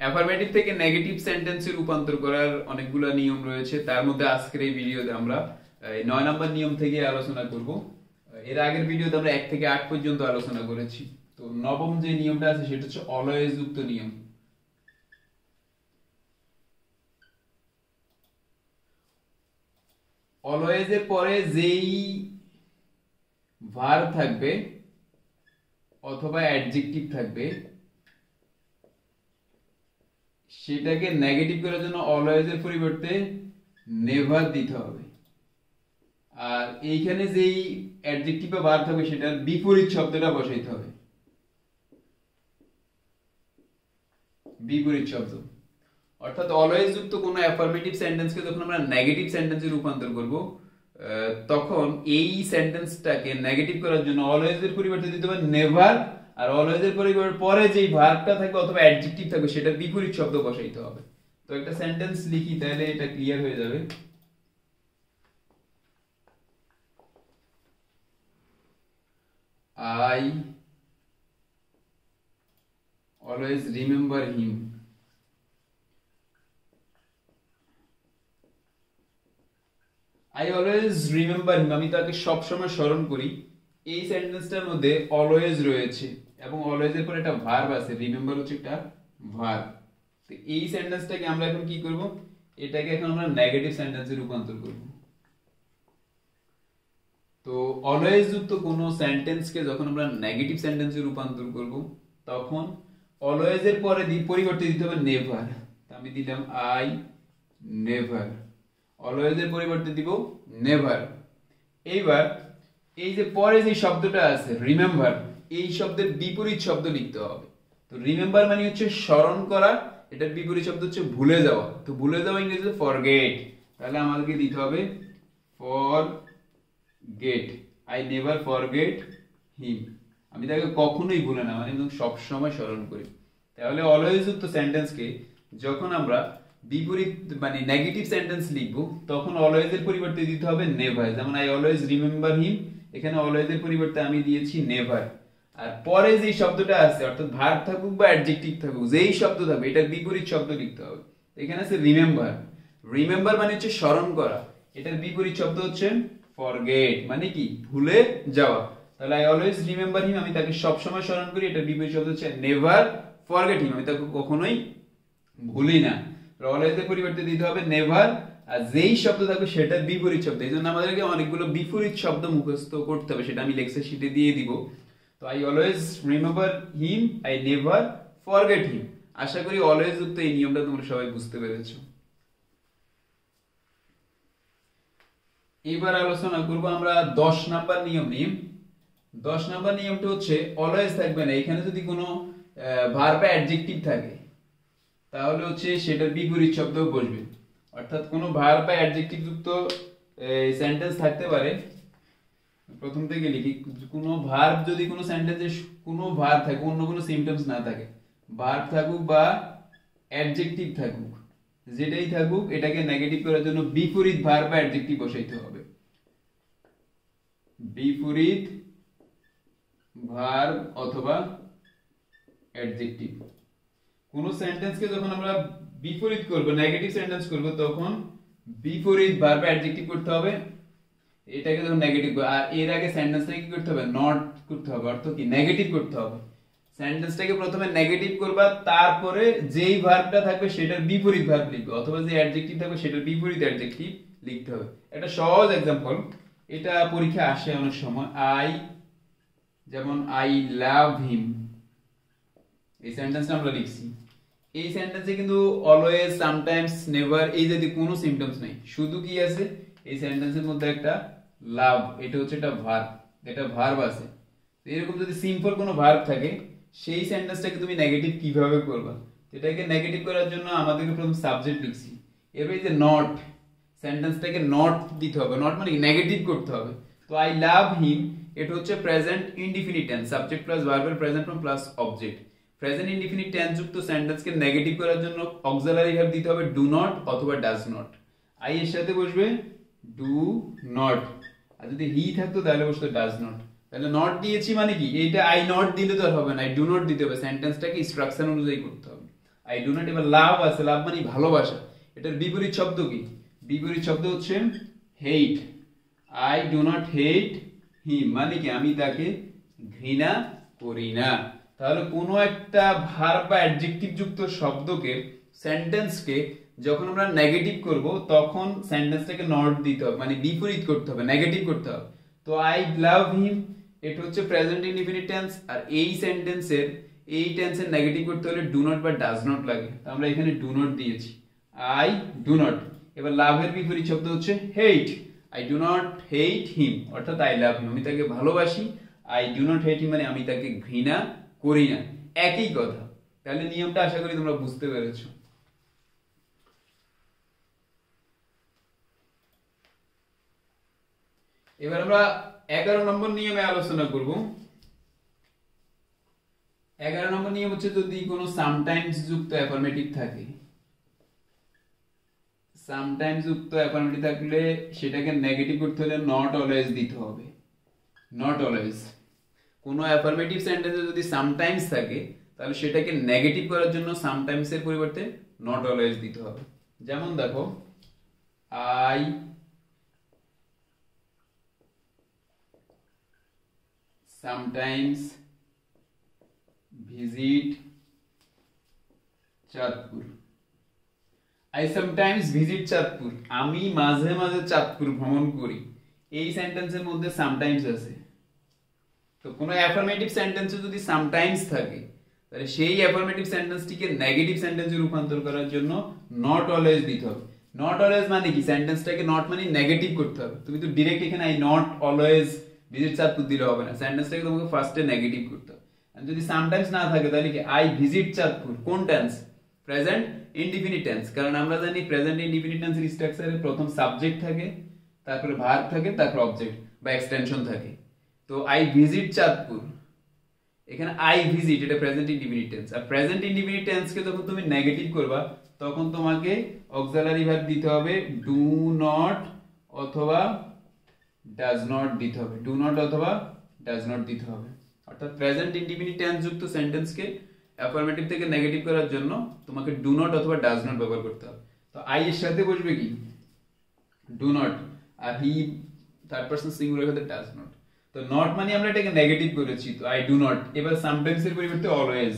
Affirmative থেকে negative সেন্টেন্সে রূপান্তর করার অনেকগুলো নিয়ম রয়েছে, তার মধ্যে আজকের এই ভিডিওতে আমরা 9 নম্বর নিয়ম থেকে আলোচনা করব। এর আগের ভিডিওতে আমরা 1 থেকে 8 পর্যন্ত আলোচনা করেছি। তো নবম যে নিয়মটা আছে সেটা হচ্ছে অলওয়েজ যুক্ত নিয়ম। অলওয়েজ এর পরে যেই ভার্ব থাকবে অথবা অ্যাডজেক্টিভ থাকবে সেটাকে নেগেটিভ করার জন্য অলওয়েজ এর পরিবর্তে নেভার দিতে হবে। আর এইখানে যেই অ্যাডজেক্টিভ বা ভার্ব থাকবে সেটার বিপরীত শব্দটা বসাইতে হবে, বিপরীত শব্দ। অর্থাৎ অলওয়েজ যুক্ত কোনো অ্যাফার্মেটিভ সেন্টেন্সকে যখন আমরা নেগেটিভ সেন্টেন্সে রূপান্তর করব তখন এই সেন্টেন্সটাকে নেগেটিভ করার জন্য অলওয়েজ এর পরিবর্তে দিতে হবে নেভার, আর অলওয়েজ এর পরিবর্তে পরে যেই ভার্বটা থাকবে অথবা অ্যাডজেক্টিভ থাকবে সেটার বিপরীত শব্দ বসাইতে হবে। তো একটা সেন্টেন্স লিখি তাহলে এটা ক্লিয়ার হয়ে যাবে। I always remember him. I always remember him, আমি তাকে সবসময় স্মরণ করি। এই সেন্টেন্সটার মধ্যে অলওয়েজ রয়েছে এবং অলওয়েজ এর পরে একটা ভার্ব আছে, রিমেম্বার হচ্ছে একটা ভার্ব। তো এই সেন্টেন্সটাকে আমরা এখন কি করব, এটাকে এখন আমরা নেগেটিভ সেন্টেন্সে রূপান্তর করব। তো অলওয়েজ যুক্ত কোনো সেন্টেন্সকে যখন আমরা নেগেটিভ সেন্টেন্সে রূপান্তর করব তখন অলওয়েজ এর পরে পরিবর্তে দিতে হবে নেভার। আমি দিলাম আই নেভার, অলওয়েজ এর পরিবর্তে দিব নেভার। এইবার এই যে পরে যে শব্দটা আছে রিমেম্বার, এই শব্দের বিপরীত শব্দ লিখতে হবে। তো রিমেম্বার মানে হচ্ছে স্মরণ করা, এটার বিপরীত শব্দ হচ্ছে ভুলে যাওয়া। তো ভুলে যাওয়া ইংরেজিতে ফরগেট, তাহলে আমাদেরকে দিতে হবে ফরগেট। আই নেভার ফরগেট হিম, আমি তাকে কখনোই ভুলে না, মানে সব সময় স্মরণ করি। তাহলে অলওয়েজ যুক্ত সেন্টেন্সকে যখন আমরা বিপরীত মানে নেগেটিভ সেন্টেন্স লিখব তখন অলওয়েজ এর পরিবর্তে দিতে হবে নেভার। যেমন আই অলওয়েজ রিমেম্বার হিম, এখানে অলওয়েজ এর পরিবর্তে আমি দিয়েছি নেভার। আর পরে যে শব্দটা আছে অর্থাৎ ভার্ব থাকুক বা অ্যাডজেক্টিভ থাকুক, যেই শব্দ থাকবে এটার বিপরীত শব্দ লিখতে হবে। এখানে আছে রিমেম্বার, রিমেম্বার মানে হচ্ছে স্মরণ করা, এটার বিপরীত শব্দ হচ্ছে ফরগেট, মানে কি ভুলে যাওয়া। তাহলে আই অলওয়েজ রিমেম্বার হিম, আমি তাকে সবসময় স্মরণ করি, এটার বিপরীত শব্দ হচ্ছে নেভার ফরগেট হিম, আমি তাকে কখনোই ভুলি না। অলওয়েজ এর পরিবর্তে দিতে হবে নেভার, আর যেই শব্দ থাকবে সেটার বিপরীত শব্দ। এই জন্য আমাদেরকে অনেকগুলো বিপরীত শব্দ মুখস্থ করতে হবে, সেটা আমি লেকচার শিটে দিয়ে দিব। তো I always remember him, I never forget him. আশা করি অলওয়েজ যুক্ত এই নিয়মটা তোমরা সবাই বুঝতে পেরেছো। এবার আলোচনা করব আমরা 10 নাম্বার নিয়ম নিয়ে। 10 নাম্বার নিয়মটা হচ্ছে অলওয়েজ থাকবে না, এখানে যদি কোনো ভার্ব বা অ্যাডজেক্টিভ থাকে তাহলে হচ্ছে সেটার বিপরীত শব্দ বসবে। অর্থাৎ কোনো ভার্ব বা অ্যাডজেক্টিভ যুক্ত সেন্টেন্স থাকতে পারে। প্রথম থেকে লিখি, কোনো ভার্ব যদি কোনো সেন্টেন্সে কোনো ভার্ব থাকে, অন্য কোনো সিম্পটমস না থাকে, ভার্ব থাকুক বা অ্যাডজেক্টিভ থাকুক, যেটাই থাকুক এটাকে নেগেটিভ করার জন্য বিপরীত ভার্ব বা অ্যাডজেক্টিভ বসাইতে হবে। বিপরীত ভার্ব অথবা অ্যাডজেক্টিভ। কোন সেন্টেন্সকে যখন আমরা বিপরীত করব, নেগেটিভ সেন্টেন্স করব, তখন বিপরীত ভার্ব বা অ্যাডজেক্টিভ করতে হবে। এটাকে যখন নেগেটিভ, আর এর আগে সেন্টেন্সটাকে কি করতে হবে, নট করতে হবে, অর্থ কি নেগেটিভ করতে হবে। সেন্টেন্সটাকে প্রথমে নেগেটিভ করবা, তারপরে যেই ভার্বটা থাকবে সেটার বিপরীত ভার্ব লিখবে, অথবা যে অ্যাডজেক্টিভ থাকবে সেটার বিপরীত অ্যাডজেক্টিভ লিখতে হবে। একটা সহজ एग्जांपल, এটা পরীক্ষা আসে অনেক সময়। যেমন আই লাভ হিম, এই সেন্টেন্সটা আমরা লিখছি। এই সেন্টেন্সে কিন্তু অলওয়েজ, সামটাইমস, নেভার এই জাতীয় কোনো সিম্পটমস নাই, শুধু কি আছে এই সেন্টেন্সের মধ্যে একটা লাভ, এটা হচ্ছে একটা ভার্ব, এটা ভার্ব আছে। এরকম যদি সিম্পল কোনো ভার্ব থাকে সেই সেন্টেন্সটাকে তুমি নেগেটিভ কিভাবে করবা, এটাকে নেগেটিভ করার জন্য আমাদেরকে প্রথম সাবজেক্ট লিখছি, এবারে যে নট, সেন্টেন্সটাকে নট দিতে হবে, নট মানে নেগেটিভ করতে হবে। তো আই লাভ হিম, এটা হচ্ছে present indefinite tense, subject plus ভার্বের present form plus object. Present indefinite tense যুক্ত সেন্টেন্সকে নেগেটিভ করার জন্য অক্সিলারি ভার্ব দিতে হবে ডু নট অথবা ডাজ নট। আই এর সাথে বসবে ডু নট, আর যদি হি থাকতো তাহলে বসতো ডাজ নট। তাহলে নট দিয়েছি মানে কি, এটা আই নট দিলে তো আর হবে না, আই ডু নট দিতে হবে, সেন্টেন্সটাকে স্ট্রাকচার অনুযায়ী করতে হবে। আই ডু নট, এবার লাভ আছে, লাভ মানে ভালোবাসা, এটার বিপরীত শব্দ কি? বিপরীত শব্দ হচ্ছে হেট। আই ডু নট হেট হিম, মানে কি আমি তাকে ঘৃণা করি না। তাহলে কোনো একটা ভার্ব বা অ্যাডজেক্টিভ যুক্ত শব্দকে, সেন্টেন্সকে যখন আমরা নেগেটিভ করব তখন সেন্টেন্সটাকে নট দিতে হবে, মানে বিপরীত করতে হবে, নেগেটিভ করতে হবে। তো আই লাভ হিম এটা হচ্ছে প্রেজেন্ট ইনডিফিনিট টেন্স, আর এই সেন্টেন্সের এই টেন্সের নেগেটিভ করতে হলে ডু নট বা ডাজ নট লাগে। তো আমরা এখানে ডু নট দিয়েছি, আই ডু নট। এবার লাভের বিপরীত শব্দ হচ্ছে হেট। আই ডু নট হেট হিম, অর্থাৎ আই লাভ হিম, আমি তাকে ভালোবাসি। আই ডু নট হেট হিম মানে আমি তাকে ঘৃণা করি না, একই কথা। তাহলে নিয়মটা আশা করি তোমরা বুঝতে পেরেছো। এবার আমরা 11 নম্বর নিয়মে আলোচনা করব। 11 নম্বর নিয়ম হচ্ছে যদি কোনো সামটাইমস যুক্ত অ্যাফার্মেটিভ থাকে, সামটাইমস যুক্ত অ্যাফার্মেটিভ থাকলে সেটাকে নেগেটিভ করতে হলে নট অলওয়েজ দিতে হবে। নট অলওয়েজ, কোনো অ্যাফার্মেটিভ সেন্টেন্সে যদি সামটাইমস থাকে তাহলে সেটাকে নেগেটিভ করার জন্য সামটাইমস এর পরিবর্তে নট অলওয়েজ দিতে হবে। যেমন দেখো, I sometimes visit Chandpur. I sometimes visit Chandpur, আমি মাঝে মাঝে চাঁদপুর ভ্রমণ করি। এই সেন্টেন্সের মধ্যে সামটাইমস আছে। তো কোনো অ্যাফার্মেটিভ সেন্টেন্সে যদি সামটাইমস থাকে তাহলে সেই অ্যাফার্মেটিভ সেন্টেন্সটিকে নেগেটিভ সেন্টেন্সে রূপান্তর করার জন্য নট অলওয়েজ দিতে হবে। নট অলওয়েজ মানে কি? সেন্টেন্সটাকে নট মানে নেগেটিভ করতে হবে। তুমি তো ডাইরেক্ট এখানে I not always visit Chandpur দিলে হবে না, সেন্টেন্সটাকে তোমাকে ফার্স্টে নেগেটিভ করতে হবে। আর যদি সামটাইমস না থাকে তাহলে কি আই ভিজিট চাঁদপুর, কোন টেন্স? Present indefinite tense. কারণ আমরা জানি প্রেজেন্ট ইনডিফিনিট টেন্সের স্ট্রাকচারে প্রথম সাবজেক্ট থাকে, তারপরে ভার্ব থাকে, তারপর অবজেক্ট বা এক্সটেনশন থাকে। তো আই ভিজিট চাঁদপুর, এখানে আই ভিজিট এটা প্রেজেন্ট ইনডিফিনিট টেন্স। আর প্রেজেন্ট ইনডিফিনিট টেন্সকে যখন তুমি নেগেটিভ করবা তখন তোমাকে অক্সিলারি ভার্ব দিতে হবে ডু নট অথবা ডাজ নট দিতে হবে। ডু নট অথবা ডাজ নট দিতে হবে। অর্থাৎ প্রেজেন্ট ইনডিফিনিট টেন্স যুক্ত সেন্টেন্সকে অ্যাফার্মেটিভ থেকে নেগেটিভ করার জন্য তোমাকে ডু নট অথবা ডাজ নট ব্যবহার করতে হবে। তো আই এর সাথে বসবে কি? ডু নট, আর হি থার্ড পারসন সিঙ্গুলার সাথে ডাজ নট। তো নট মানে আমরা এটাকে নেগেটিভ করেছি, তো আই ডু নট। এবার সামটাইমস এর পরিবর্তে always,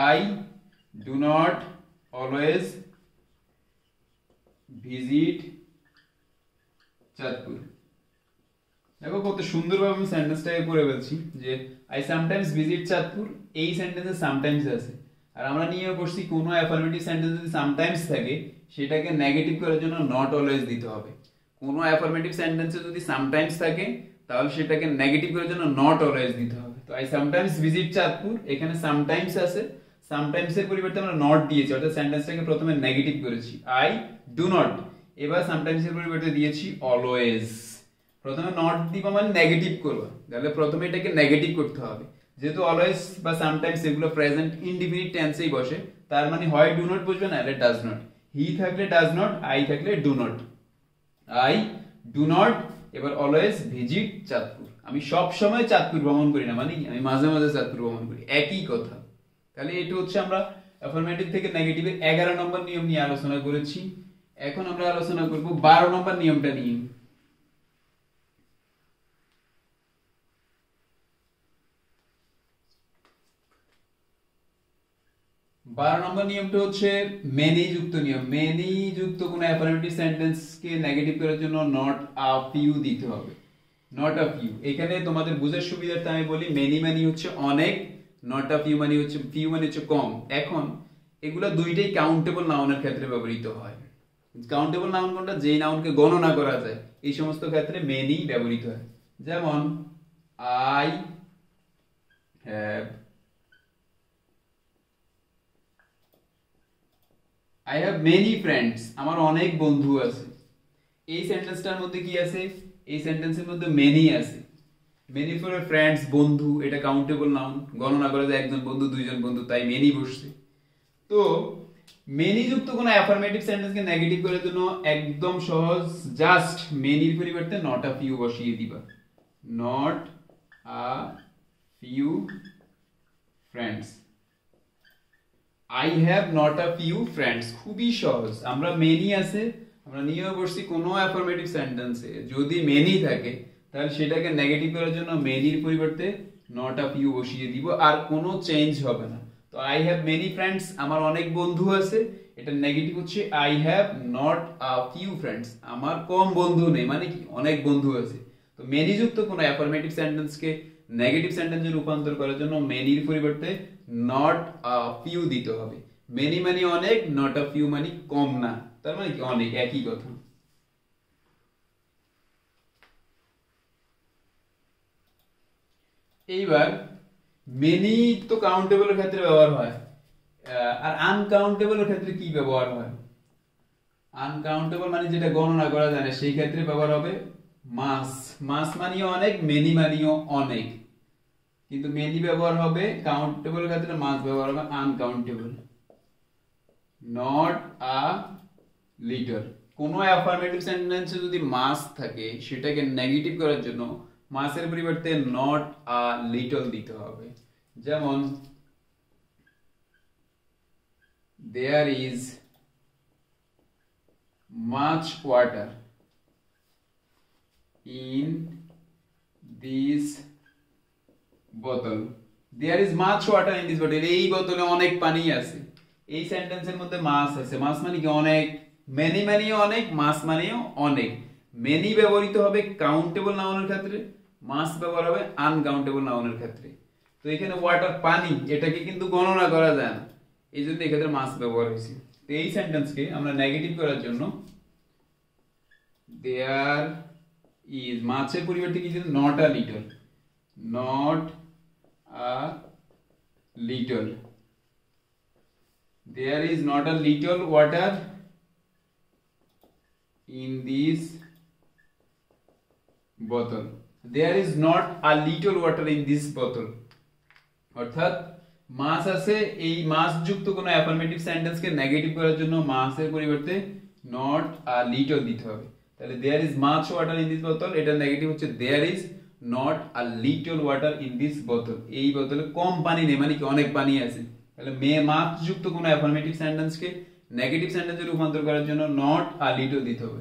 I do not always visit Chandpur. দেখো কত সুন্দরভাবে আমি সেন্টেন্সটাকে করে বলছি যে আই সামটাইমস ভিজিট চাঁদপুর, এই সেন্টেন্সে সামটাইমস আছে। আর আমরা নিয়ে বসছি কোনো অ্যাফার্মেটিভ সেন্টেন্স যদি সামটাইমস থাকে সেটাকে নেগেটিভ করার জন্য নট অলওয়েজ দিতে হবে। কোনো অ্যাফার্মেটিভ সেন্টেন্সে যদি সামটাইমস থাকে তাহলে সেটাকে নেগেটিভ করার জন্য নট অলওয়েজ দিতে হবে। তো আই সামটাইমস ভিজিট চাঁদপুর, এখানে সামটাইমস আছে, সামটাইমস এর পরিবর্তে আমরা নট দিয়েছি, অর্থাৎ সেন্টেন্সটাকে প্রথমে নেগেটিভ করেছি। আই ডু নট, এবার সামটাইমস এর পরিবর্তে দিয়েছি অলওয়েজ। প্রথমে নট দিবা মানে নেগেটিভ করবা, তাহলে প্রথমে এটাকে নেগেটিভ করতে হবে। যেহেতু অলওয়েজ বা সামটাইমস এগুলো প্রেজেন্ট ইনডিফিনিট টেন্সেই বসে, তার মানে হয় ডু নট বসবে না হলে ডাজ নট। হি থাকলে ডাজ নট, আই থাকলে do not. I do not, এবার অলওয়েজ ভিজিট চাঁদপুর, আমি সব সময় চাঁদপুর ভ্রমণ করি না, মানে কি আমি মাঝে মাঝে চাঁদপুর ভ্রমণ করি, একই কথা। তাহলে এটা হচ্ছে আমরা অ্যাফার্মেটিভ থেকে নেগেটিভের 11 নম্বর নিয়ম নিয়ে আলোচনা করেছি। এখন আমরা আলোচনা করব 12 নম্বর নিয়মটা নিয়ে। 12 নম্বর নিয়মটা হচ্ছে মেনি যুক্ত নিয়ম। মেনি যুক্ত কোন অ্যাফার্মেটিভ সেন্টেন্সকে নেগেটিভ করার জন্য নট আ ফিউ দিতে হবে। নট আ ফিউ, এখানে তোমাদের বুঝার সুবিধার্থে আমি বলি মেনি মানে হচ্ছে অনেক, নট আ ফিউ মানে হচ্ছে ফিউ মানে হচ্ছে কম। এখন এগুলা দুইটাই কাউন্টেবল নাউনের ক্ষেত্রে ব্যবহৃত হয়। কাউন্টেবল নাউন কোনটা? যেই নাউনকে গণনা করা যায়, এই সমস্ত ক্ষেত্রে মেনি ব্যবহৃত হয়। যেমন I have, I have many friends, আমার অনেক বন্ধু আছে। এই সেন্টেন্সটার মধ্যে কি আছে? এই সেন্টেন্সের মধ্যে মেনি আছে। মেনি ফর ফ্রেন্ডস, বন্ধু, এটা কাউন্টেবল নাউন, গণনা করা যায় একজন বন্ধু, দুইজন বন্ধু, তাই মেনি বসছে। তো মেনি যুক্ত কোনো অ্যাফার্মেটিভ সেন্টেন্সকে নেগেটিভ করার জন্য একদম সহজ, জাস্ট মেনির পরিবর্তে নট আ ফিউ বসিয়ে দিবা। Not a few friends. I have not a few friends, খুবই সহজ। আমরা মেনি আছে, আমরা নিয়ে বসছি কোনো অ্যাফার্মেটিভ সেন্টেন্সে যদি মেনি থাকে তাহলে সেটাকে নেগেটিভ করার জন্য মেনির পরিবর্তে নট আ ফিউ বসিয়ে দিব, আর কোনো চেঞ্জ হবে না। তো আই হ্যাভ মেনি ফ্রেন্ডস, আমার অনেক বন্ধু আছে, এটা নেগেটিভ হচ্ছে I have not a few friends, আমার কম বন্ধু নেই, মানে কি অনেক বন্ধু আছে। তো মেনি যুক্ত কোনো অ্যাফার্মেটিভ সেন্টেন্সকে নেগেটিভ সেন্টেন্সে রূপান্তর করার জন্য মেনির পরিবর্তে নট আ ফিউ দিতে হবে। মেনি মানে অনেক, নট আ ফিউ মানে কম না, তার মানে কি অনেক, একই কথা। এইবার মেনি তো কাউন্টেবলের ক্ষেত্রে ব্যবহার হয়, আর আনকাউন্টেবলের ক্ষেত্রে কি ব্যবহার হয়? আনকাউন্টেবল মানে যেটা গণনা করা যায় না, সেই ক্ষেত্রে ব্যবহার হবে মাস। মাস মানিও অনেক, মেনি মানিও অনেক, কিন্তু মেনি ব্যবহার হবে কাউন্টেবল ক্ষেত্রে, মাস ব্যবহার হবে আনকাউন্টেবল। নট আ লিটল, কোনো অ্যাফার্মেটিভ সেন্টেন্সে যদি মাস থাকে সেটাকে নেগেটিভ করার জন্য মাসের পরিবর্তে নট আ লিটল দিতে হবে। যেমন there is much water in this bottle, there is much water in this bottle, এই বোতলে অনেক পানি আছে। এই সেন্টেন্সের মধ্যে মাস আছে, মাস মানে কি অনেক, মেনি মানেও অনেক, মাস মানেও অনেক। মেনি ব্যবহৃত হবে কাউন্টেবল নাউনের ক্ষেত্রে, মাস ব্যবহার হবে আনকাউন্টেবল নাউনের ক্ষেত্রে। তো এখানে ওয়াটার পানি, এটাকে কিন্তু গণনা করা যায় না, এই জন্য এক্ষেত্রে মাস ব্যবহার হয়েছে। তো এই সেন্টেন্সকে আমরা নেগেটিভ করার জন্য দেয়ার ইজ, মাছের পরিবর্তে কি ছিল? Not a little, not a little, there is not a little water in this বোতল, there is not a little water in this বোতল। অর্থাৎ মাস আছে, এই মাস যুক্ত কোনো অ্যাফার্মেটিভ সেন্টেন্সকে নেগেটিভ করার জন্য মাসের পরিবর্তে নট আ লিটল দিতে হবে। তাহলে there is much water in this বোতল, এটা নেগেটিভ হচ্ছে there is not a little water in this বোতল, এই বোতলে কম পানি নেই, মানে কি অনেক পানি আছে। তাহলে মাস যুক্ত কোনো অ্যাফার্মেটিভ সেন্টেন্সকে নেগেটিভ সেন্টেন্সে রূপান্তর করার জন্য নট আ লিটল দিতে হবে,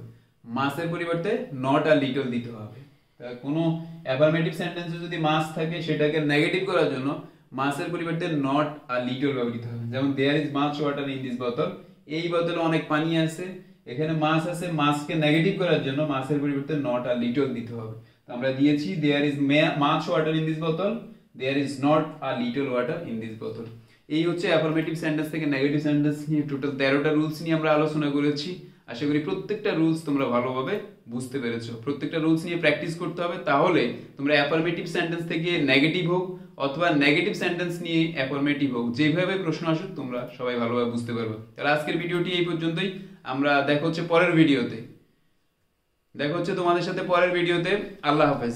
মাসের পরিবর্তে নট আ লিটল দিতে হবে। কোনো অ্যাফার্মেটিভ সেন্টেন্সে যদি মাস থাকে সেটাকে নেগেটিভ করার জন্য মাসের পরিবর্তে নট আ লিটল ব্যবহৃত হবে। যেমন there is much water in this বোতল, এই বোতলে অনেক পানি আছে, এখানে মাস আছে, মাসকে নেগেটিভ করার জন্য মাসের পরিবর্তে নট আ লিটল দিতে হবে। তো আমরা দিয়েছি there is much water in this বোতল, there is not a little water in this বোতল। এই হচ্ছে অ্যাফার্মেটিভ সেন্টেন্স থেকে নেগেটিভ সেন্টেন্স নিয়ে টোটাল 13টা রুলস নিয়ে আমরা আলোচনা করেছি। আশা করি প্রত্যেকটা রুলস তোমরা ভালোভাবে বুঝতে পেরেছো। প্রত্যেকটা রুলস নিয়ে প্র্যাকটিস করতে হবে, তাহলে তোমরা অ্যাফার্মেটিভ সেন্টেন্স থেকে নেগেটিভ হোক অথবা নেগেটিভ সেন্টেন্স নিয়ে অ্যাফার্মেটিভ হোক, যেভাবে প্রশ্ন আসুক তোমরা সবাই ভালোভাবে বুঝতে পারবে। তাহলে আজকের ভিডিওটি এই পর্যন্তই, আমরা দেখা হচ্ছে পরের ভিডিওতে, দেখা হচ্ছে তোমাদের সাথে পরের ভিডিওতে। আল্লাহ হাফেজ।